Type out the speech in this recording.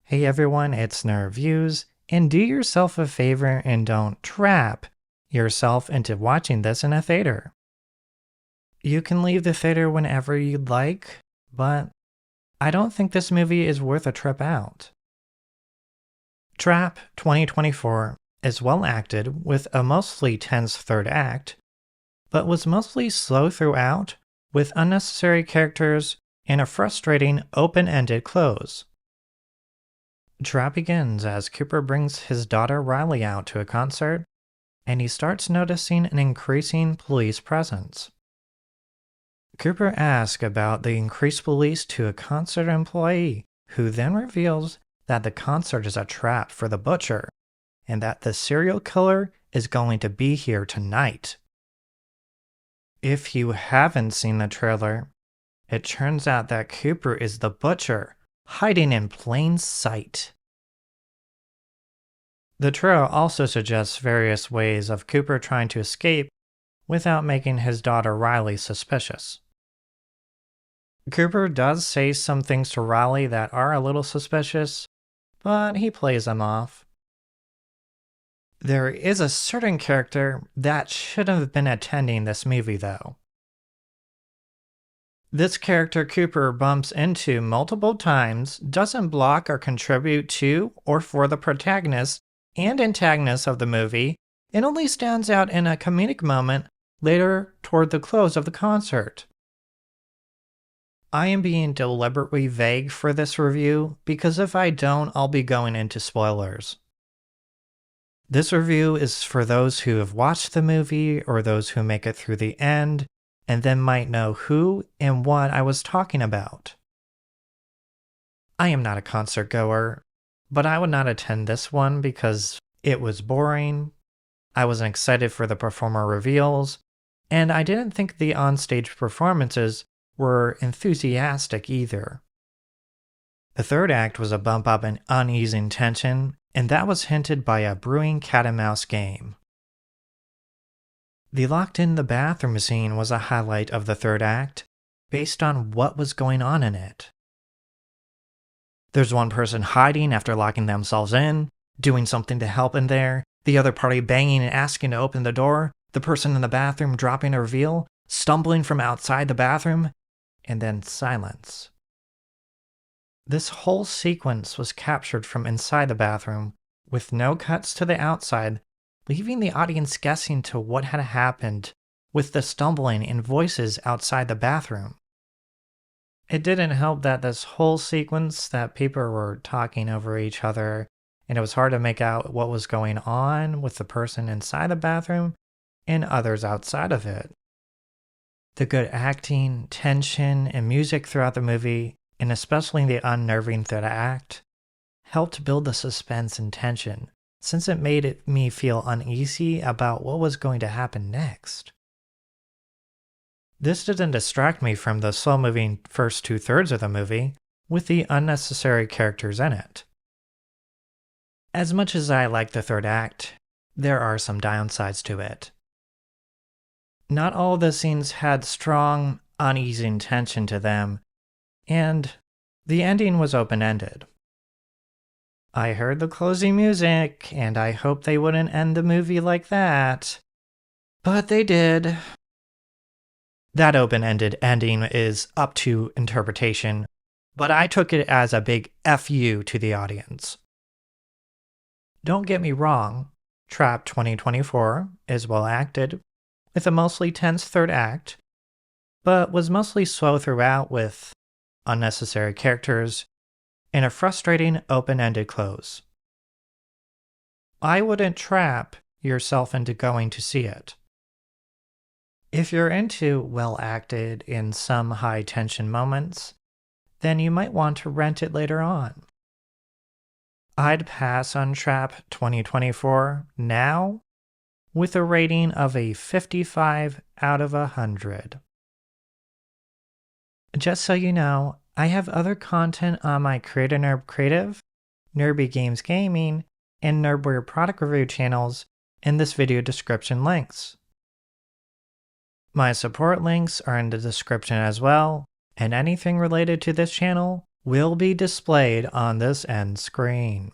Hey everyone, it's Nerviews, and do yourself a favor and don't trap yourself into watching this in a theater. You can leave the theater whenever you'd like, but I don't think this movie is worth a trip out. Trap 2024 is well acted with a mostly tense third act, but was mostly slow throughout with unnecessary characters and a frustrating open-ended close. Trap begins as Cooper brings his daughter Riley out to a concert, and he starts noticing an increasing police presence. Cooper asks about the increased police to a concert employee, who then reveals that the concert is a trap for the butcher, and that the serial killer is going to be here tonight. If you haven't seen the trailer, it turns out that Cooper is the butcher, hiding in plain sight. The trailer also suggests various ways of Cooper trying to escape without making his daughter Riley suspicious. Cooper does say some things to Riley that are a little suspicious, but he plays them off. There is a certain character that should have been attending this movie, though. This character Cooper bumps into multiple times doesn't block or contribute to or for the protagonist and antagonist of the movie, and only stands out in a comedic moment later toward the close of the concert. I am being deliberately vague for this review because if I don't, I'll be going into spoilers. This review is for those who have watched the movie or those who make it through the end and then might know who and what I was talking about. I am not a concert goer, but I would not attend this one because it was boring, I wasn't excited for the performer reveals, and I didn't think the onstage performances were enthusiastic either. The third act was a bump up in uneasing tension, and that was hinted by a brewing cat and mouse game. The locked in the bathroom scene was a highlight of the third act, based on what was going on in it. There's one person hiding after locking themselves in, doing something to help in there, the other party banging and asking to open the door, the person in the bathroom dropping a reveal, stumbling from outside the bathroom, and then silence. This whole sequence was captured from inside the bathroom, with no cuts to the outside, leaving the audience guessing to what had happened with the stumbling and voices outside the bathroom. It didn't help that this whole sequence that people were talking over each other, and it was hard to make out what was going on with the person inside the bathroom and others outside of it. The good acting, tension, and music throughout the movie, and especially the unnerving third act, helped build the suspense and tension, since it made me feel uneasy about what was going to happen next. This didn't distract me from the slow-moving first two-thirds of the movie, with the unnecessary characters in it. As much as I like the third act, there are some downsides to it. Not all the scenes had strong, uneasy tension to them, and the ending was open-ended. I heard the closing music, and I hoped they wouldn't end the movie like that, but they did. That open-ended ending is up to interpretation, but I took it as a big F you to the audience. Don't get me wrong, Trap 2024 is well acted, with a mostly tense third act, but was mostly slow throughout with unnecessary characters and a frustrating open-ended close. I wouldn't trap yourself into going to see it. If you're into well-acted in some high-tension moments, then you might want to rent it later on. I'd pass on Trap 2024 now with a rating of a 55 out of 100. Just so you know, I have other content on my Creator Nerd Creative, Nerby Games Gaming, and Nerdware product review channels in this video description links. My support links are in the description as well, and anything related to this channel will be displayed on this end screen.